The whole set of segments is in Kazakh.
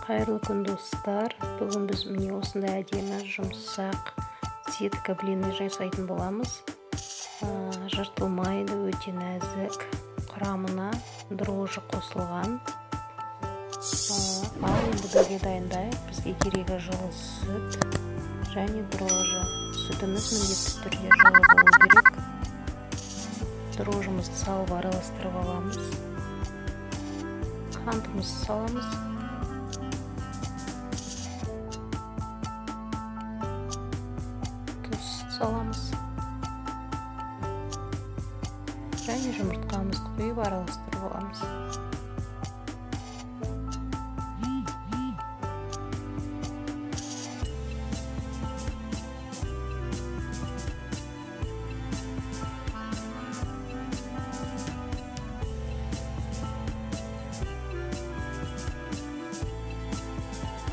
Қайырлы күн достар. Бүгін біз міне осындай әдемі жұмсақ сетка блины жасайтын боламыз. Жыртылмайды, өте нәзік. Құрамына дрожжи қосылған. Ал енді бірге дайындайық. Бізге керегі жылы сүт және дрожжи. Сүтіміз міндетті түрде жылы болу керек. Дрожжимызды салып араластырып аламыз. Қантымызды саламыз. Тұз саламыз. Және жұмыртқамызды құйып араластырып аламыз.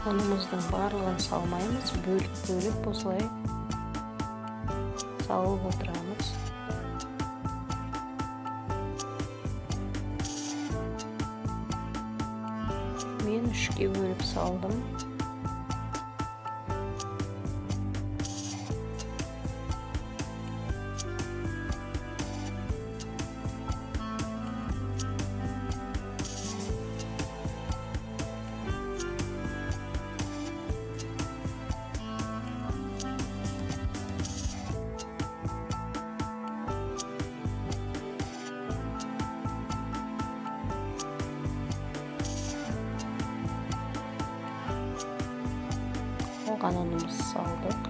Ұнымыздың барлығын салмаймыз, бөліп осылай салып отырамыз. Мен 3-ке бөліп салдым. Оған ұнымызды салдық.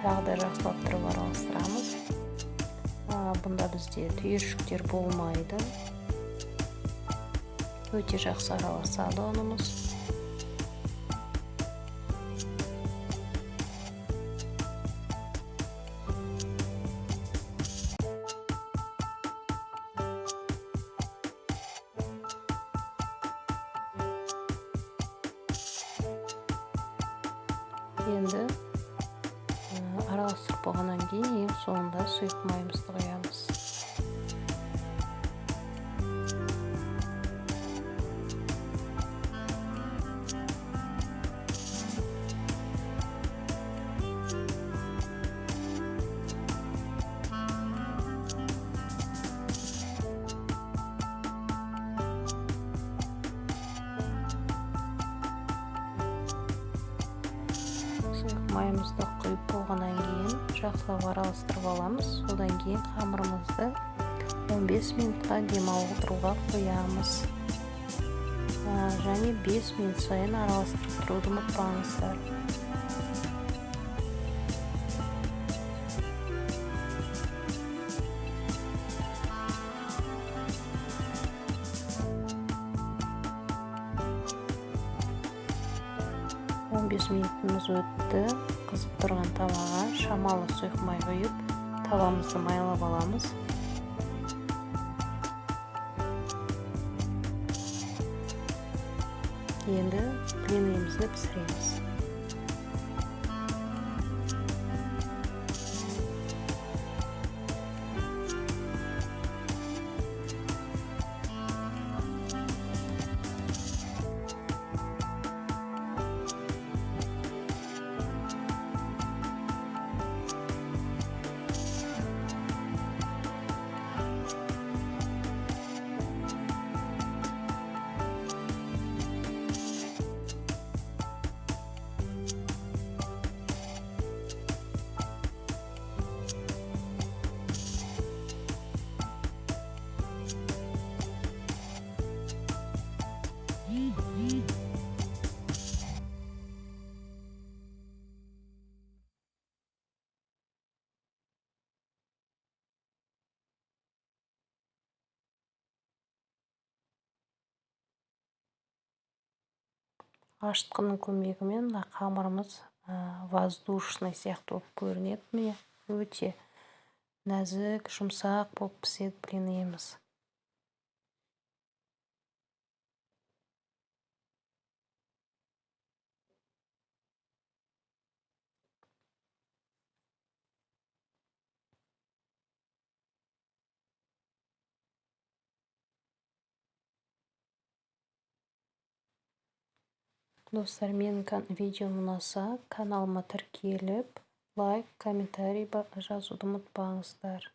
Тағы да жақсылап тұрып араластырамыз. Бұнда бізде түйіршіктер болмайды. Өте жақсы араласады ұнымыз. Енді араластырып болғаннан кейін ең соңында сұйық майымызды құямыз. Майымызды құйып болғаннан кейін жақсылап араластырып аламыз. Содан кейін қамырымызды 15 минутқа демалдыруға қоямыз. Және 5 минут сайын араластырып тұруды ұмытпаңыздар. Минутымыз өтті. Қызып тұрған таваға шамалы сұйық май құйып, тавамызды майлап аламыз. Енді блинімізді пісіреміз. Ашытқының көмегімен қамырымыз воздушный сияқты болып көрінеді. Міне өте нәзік, жұмсақ болып піседі блиніміз. Достар, менің видеом ұнаса, каналыма тіркеліп, лайк, комментарий жазуды ұмытпаңыздар.